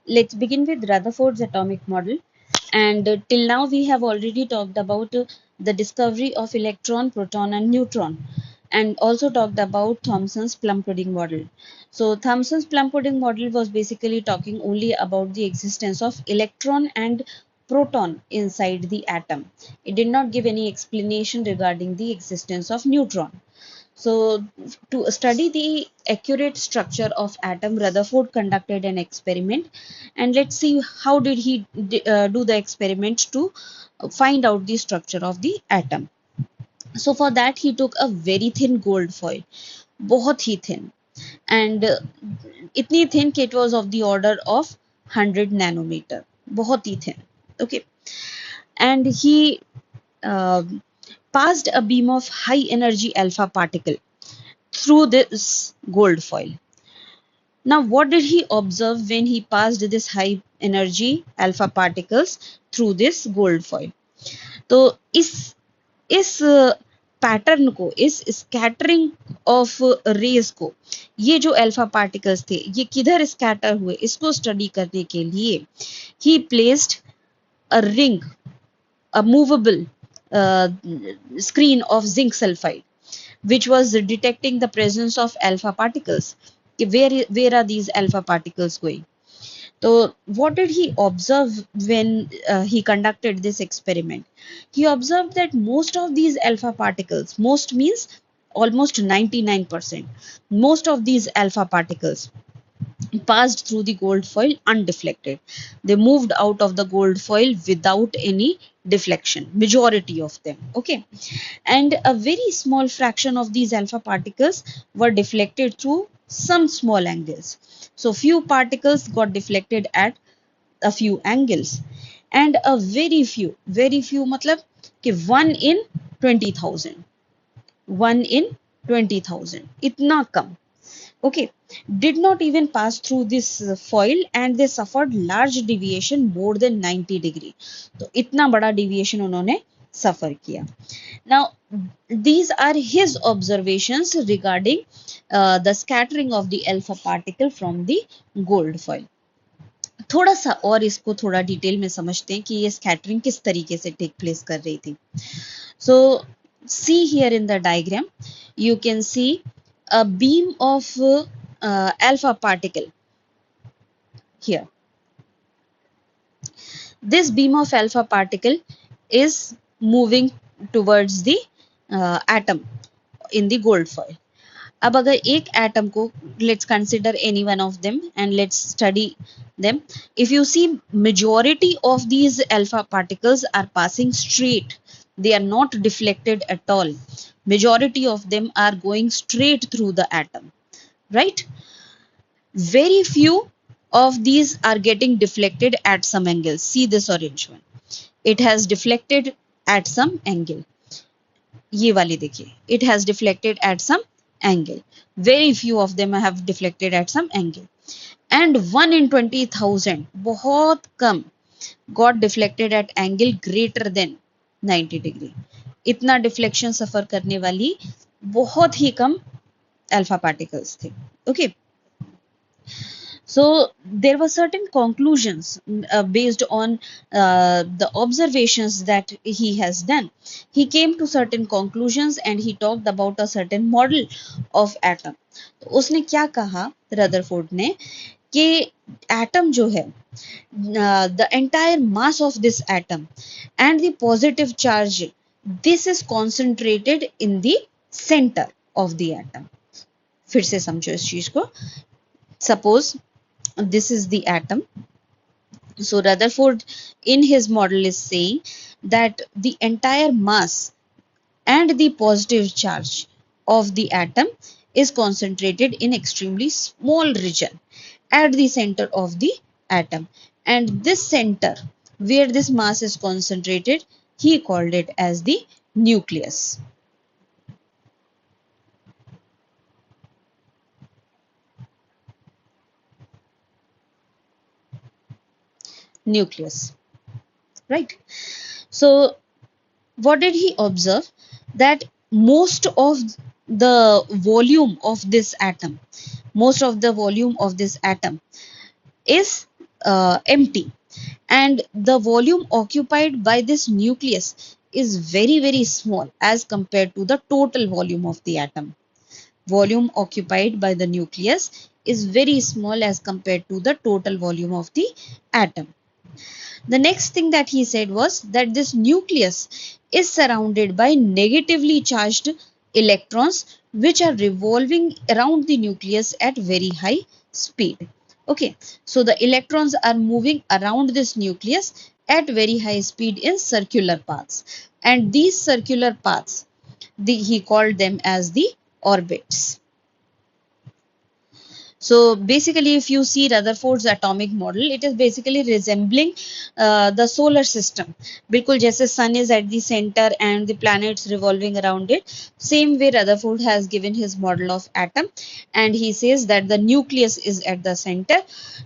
let's begin with Rutherford's atomic model. And till now we have already talked about the discovery of electron, proton and neutron, and also talked about Thomson's plum pudding model. So Thomson's plum pudding model was basically talking only about the existence of electron and proton inside the atom. It did not give any explanation regarding the existence of neutron. So, to study the accurate structure of atom, Rutherford conducted an experiment, and let's see how did he do the experiment to find out the structure of the atom. So, for that he took a very thin gold foil, बहुत ही thin, and इतनी thin कि it was of the order of 100 nanometer, बहुत ही thin. Okay, and he uh, passed a beam of high energy alpha particle through this gold foil. Now, what did he observe when he passed this high energy alpha particles through this gold foil? तो इस pattern को, इस scattering of raise को, ये जो alpha particles थे ये किधर स्कैटर हुए, इसको स्टडी करने के लिए ही placed a ring, a movable screen of zinc sulfide, which was detecting the presence of alpha particles. Where are these alpha particles going? So what did he observe when he conducted this experiment? He observed that most of these alpha particles, most means almost 99%, most of these alpha particles passed through the gold foil undeflected. They moved out of the gold foil without any deflection, majority of them. Okay, and a very small fraction of these alpha particles were deflected through some small angles. So few particles got deflected at a few angles, and a very few matlab कि 1 in 20,000, 1 in 20,000, itna kam. Okay, did not even pass through this foil, and they suffered large deviation more than 90 degree. तो इतना बड़ा deviation उन्होंने suffer किया. Now, these are his observations regarding the scattering of the alpha particle from the gold foil. थोड़ा सा और इसको थोड़ा डिटेल में समझते हैं कि ये स्कैटरिंग किस तरीके से टेक प्लेस कर रही थी. So, see here in the diagram, you can see a beam of alpha particle here. This beam of alpha particle is moving towards the atom in the gold foil. अब अगर एक atom को, let's consider any one of them and let's study them. If you see, majority of these alpha particles are passing straight. They are not deflected at all. Majority of them are going straight through the atom, right? Very few of these are getting deflected at some angle. See this orange one. It has deflected at some angle. ये वाली देखिए, it has deflected at some angle. Very few of them have deflected at some angle. And 1 in 20,000, बहुत कम, got deflected at angle greater than 90 degree. इतना deflection suffer करने वाली बहुत ही कम alpha particles थे. Okay. So there were certain conclusions based on the observations that he has done. He came to certain conclusions and he talked about a certain model of atom. उसने क्या कहा Rutherford ने कि atom जो है, the entire mass of this atom and the positive charge, this is concentrated in the center of the atom. फिर से समझो इस चीज को. Suppose this is the atom. So Rutherford in his model is saying that the entire mass and the positive charge of the atom is concentrated in extremely small region at the center of the atom, and this center where this mass is concentrated, he called it as the nucleus. Nucleus, right? So what did he observe? That most of the volume of this atom, most of the volume of this atom is empty, and the volume occupied by this nucleus is very small as compared to the total volume of the atom. Volume occupied by the nucleus is very small as compared to the total volume of the atom. The next thing that he said was that this nucleus is surrounded by negatively charged electrons which are revolving around the nucleus at very high speed. Okay, so the electrons are moving around this nucleus at very high speed in circular paths, and these circular paths, he called them as the orbits. So basically, if you see Rutherford's atomic model, it is basically resembling the solar system. बिल्कुल जैसे sun is at the center and the planets revolving around it. Same way Rutherford has given his model of atom, and he says that the nucleus is at the center,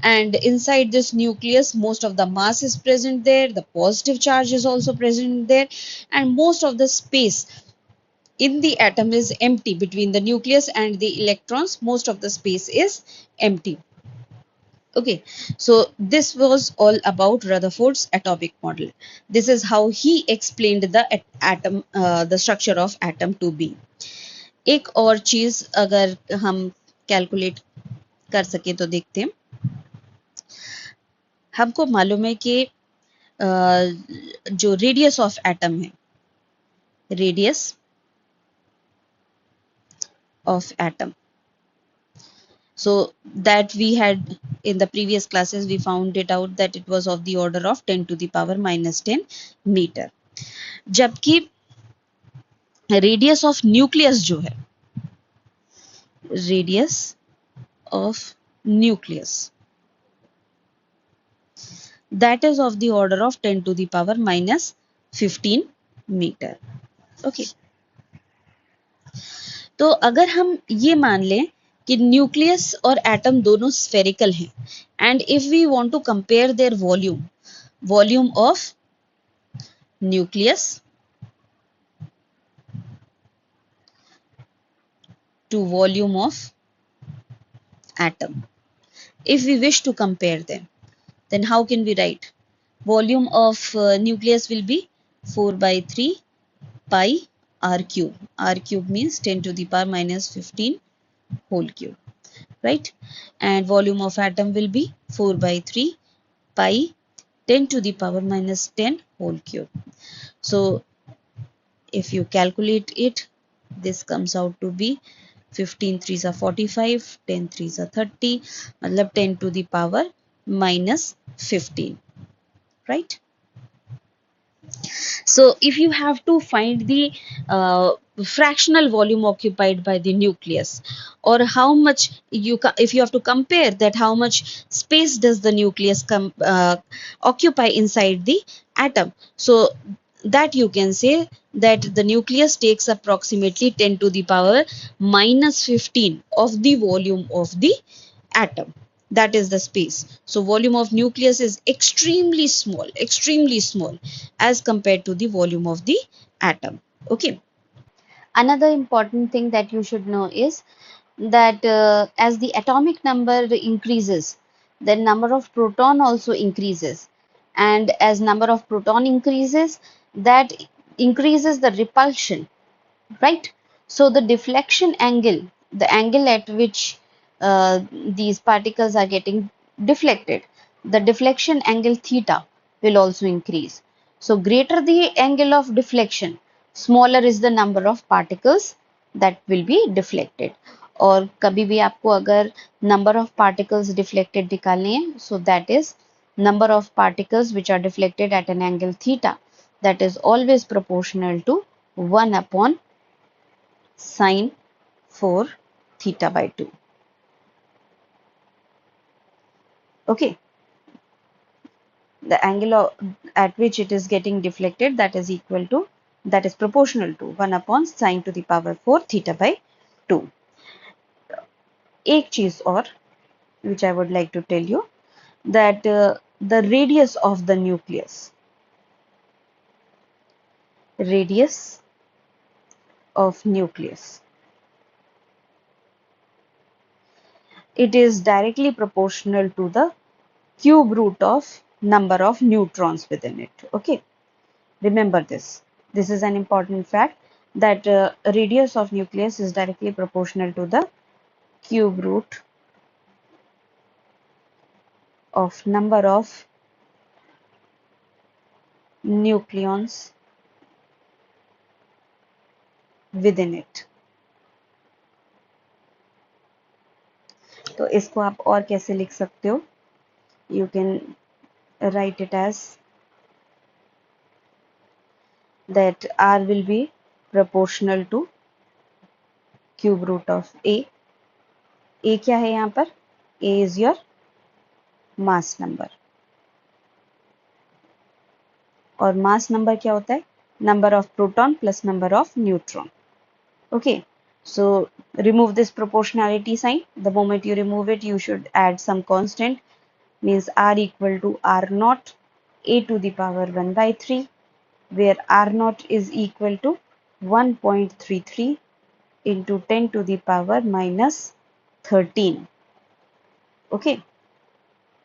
and inside this nucleus, most of the mass is present there. The positive charge is also present there, and most of the space in the atom is empty. Between the nucleus and the electrons, most of the space is empty. Okay, so this was all about Rutherford's atomic model. This is how he explained the atom, the structure of atom to be. एक और चीज अगर हम calculate कर सके तो देखते हैं. हमको मालूम है कि जो रेडियस ऑफ एटम है, radius of atom. So that we had in the previous classes, we found it out that it was of the order of 10 to the power minus 10 meter. जबकि radius of nucleus जो है, radius of nucleus, that is of the order of 10 to the power minus 15 meter. Okay. तो अगर हम ये मान लें कि न्यूक्लियस और एटम दोनों स्फेरिकल हैं, and if we want to compare their volume, volume of nucleus to volume of atom, if we wish to compare them, then how can we write? Volume of nucleus will be 4 by 3 pi r cube. R cube means 10 to the power minus 15 whole cube, right? And volume of atom will be 4 by 3 pi 10 to the power minus 10 whole cube. So if you calculate it, this comes out to be 15 3s are 45, 10 3s are 30, मतलब 10 to the power minus 15, right? So if you have to find the fractional volume occupied by the nucleus, or how much if you have to compare that, how much space does the nucleus occupy inside the atom, so that you can say that the nucleus takes approximately 10 to the power minus 15 of the volume of the atom. That is the space. So volume of nucleus is extremely small as compared to the volume of the atom. Okay. Another important thing that you should know is that as the atomic number increases, the number of proton also increases, and as number of proton increases, that increases the repulsion, right? So the deflection angle, the angle at which these particles are getting deflected, the deflection angle theta will also increase. So greater the angle of deflection, smaller is the number of particles that will be deflected. और कभी भी आपको अगर number of particles deflected निकालने हैं, so that is number of particles which are deflected at an angle theta, that is always proportional to 1 upon sine 4 theta by 2. Okay. The angle at which it is getting deflected, that is equal to, that is proportional to 1 upon sine to the power 4 theta by 2. एक चीज और which I would like to tell you, that the radius of the nucleus, radius of nucleus, it is directly proportional to the cube root of number of neutrons within it. Okay, remember this. This is an important fact, that radius of nucleus is directly proportional to the cube root of number of nucleons within it. तो इसको आप और कैसे लिख सकते हो? You can write it as that R will be proportional to cube root of A. A क्या है यहाँ पर? A is your mass number. और mass number क्या होता है? Number of proton plus number of neutron. Okay. So remove this proportionality sign. The moment you remove it, you should add some constant. Means R equal to R naught A to the power 1 by 3, where R naught is equal to 1.33 into 10 to the power minus 13. Okay.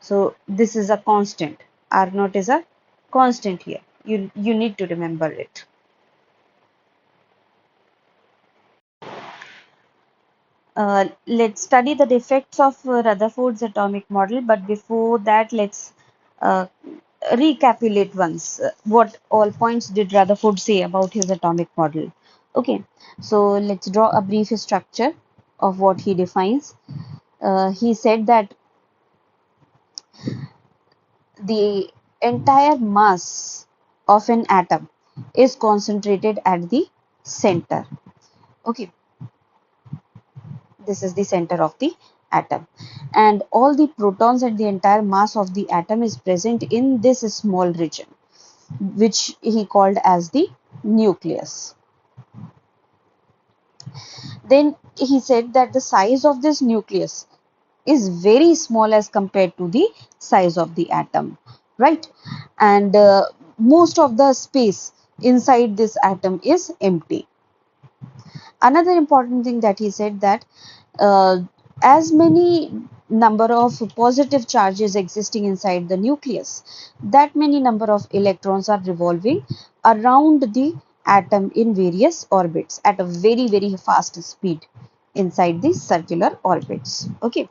So this is a constant. R naught is a constant here. You need to remember it. Let's study the defects of Rutherford's atomic model, but before that, let's uh, recapitulate once what all points did Rutherford say about his atomic model. Okay, so let's draw a brief structure of what he defines. He said that the entire mass of an atom is concentrated at the center. Okay, this is the center of the atom, and all the protons and the entire mass of the atom is present in this small region, which he called as the nucleus. Then he said that the size of this nucleus is very small as compared to the size of the atom, right? And most of the space inside this atom is empty. Another important thing that he said, that as many number of positive charges existing inside the nucleus, that many number of electrons are revolving around the atom in various orbits at a very fast speed inside the circular orbits. Okay.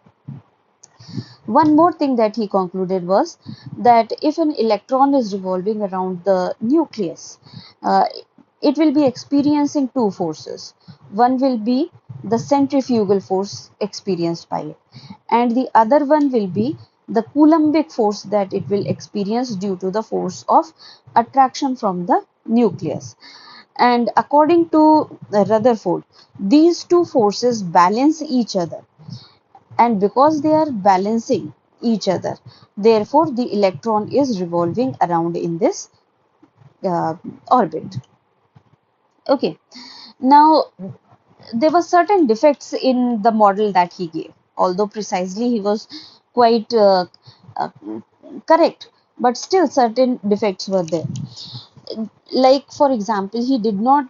One more thing that he concluded was that if an electron is revolving around the nucleus, uh, it will be experiencing two forces. One will be the centrifugal force experienced by it, and the other one will be the Coulombic force that it will experience due to the force of attraction from the nucleus. And according to Rutherford, these two forces balance each other, and because they are balancing each other, therefore the electron is revolving around in this orbit. Okay, now there were certain defects in the model that he gave, although precisely he was quite uh, correct, but still certain defects were there. Like for example, he did not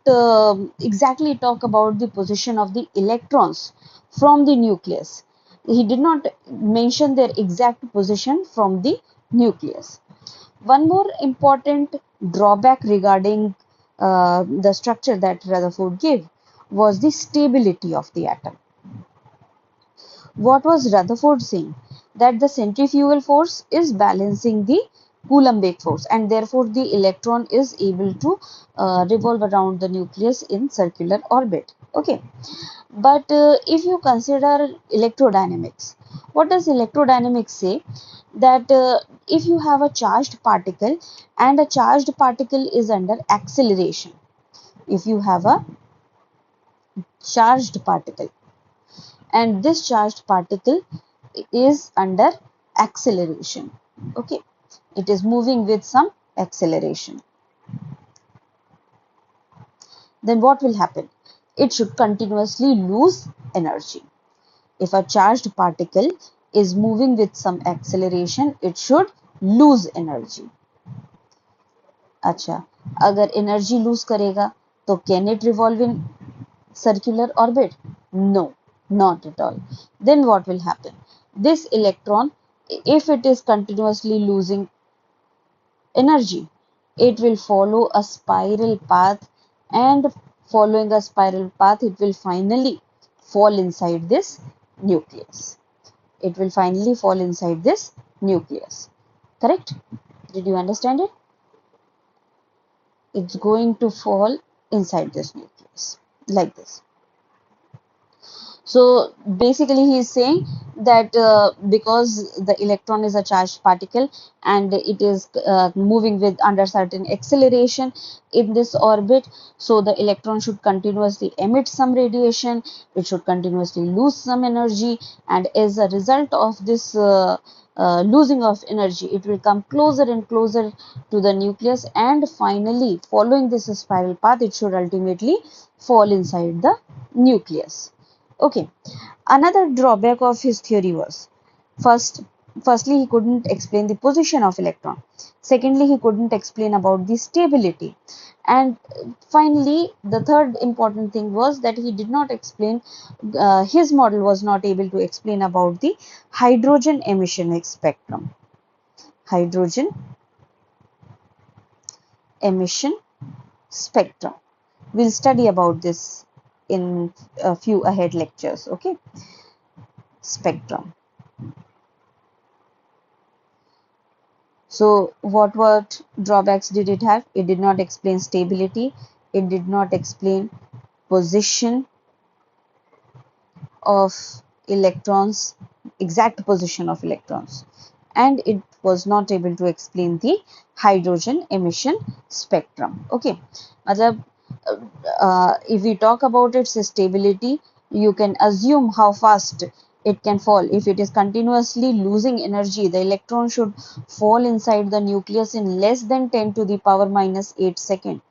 exactly talk about the position of the electrons from the nucleus. He did not mention their exact position from the nucleus. One more important drawback regarding the structure that Rutherford gave was the stability of the atom. What was Rutherford saying? That the centrifugal force is balancing the Coulombic force, and therefore the electron is able to revolve around the nucleus in circular orbit. Okay, but if you consider electrodynamics, what does electrodynamics say? That if you have a charged particle and a charged particle is under acceleration, if you have a charged particle and this charged particle is under acceleration, okay, it is moving with some acceleration, then what will happen? It should continuously lose energy. If a charged particle is moving with some acceleration, it should lose energy. अच्छा, अगर energy lose करेगा तो can it revolve in circular orbit? No, not at all. Then what will happen? This electron if it is continuously losing energy, it will follow a spiral path, and following a spiral path, it will finally fall inside this nucleus. It will finally fall inside this nucleus. Correct? Did you understand it? It's going to fall inside this nucleus like this. So basically he is saying that because the electron is a charged particle and it is moving with under certain acceleration in this orbit, so the electron should continuously emit some radiation, it should continuously lose some energy, and as a result of this losing of energy, it will come closer and closer to the nucleus, and finally following this spiral path, it should ultimately fall inside the nucleus. Okay, another drawback of his theory was first, firstly, he couldn't explain the position of electron. Secondly, he couldn't explain about the stability. And finally, the third important thing was that he did not explain, his model was not able to explain about the hydrogen emission spectrum. Hydrogen emission spectrum. We'll study about this in a few ahead lectures. Okay, spectrum. So what drawbacks did it have? It did not explain stability. It did not explain position of electrons, exact position of electrons. And it was not able to explain the hydrogen emission spectrum. Okay. If we talk about its stability, you can assume how fast it can fall. If it is continuously losing energy, the electron should fall inside the nucleus in less than 10 to the power minus 8 second.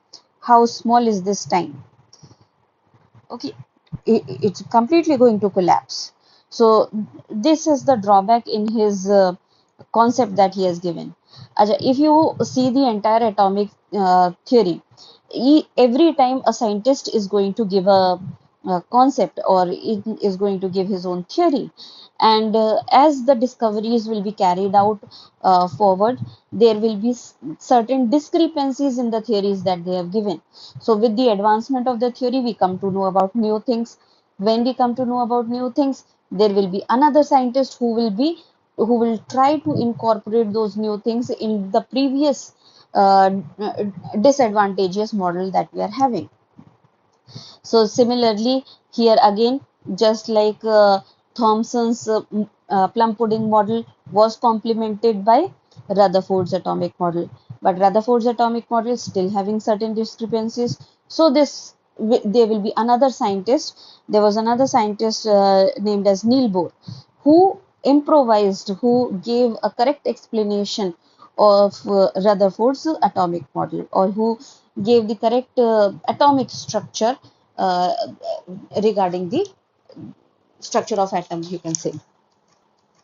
How small is this time? Okay, it's completely going to collapse. So this is the drawback in his concept that he has given. If you see the entire atomic theory, every time a scientist is going to give a concept, or it is going to give his own theory, and as the discoveries will be carried out forward, there will be certain discrepancies in the theories that they have given. So with the advancement of the theory, we come to know about new things. When we come to know about new things, there will be another scientist who will try to incorporate those new things in the previous disadvantageous model that we are having. So similarly, here again, just like Thomson's plum pudding model was complemented by Rutherford's atomic model, but Rutherford's atomic model is still having certain discrepancies. So there will be another scientist. There was another scientist named as Niels Bohr, who improvised, who gave a correct explanation of Rutherford's atomic model, or who gave the correct atomic structure uh, regarding the structure of atoms, you can say.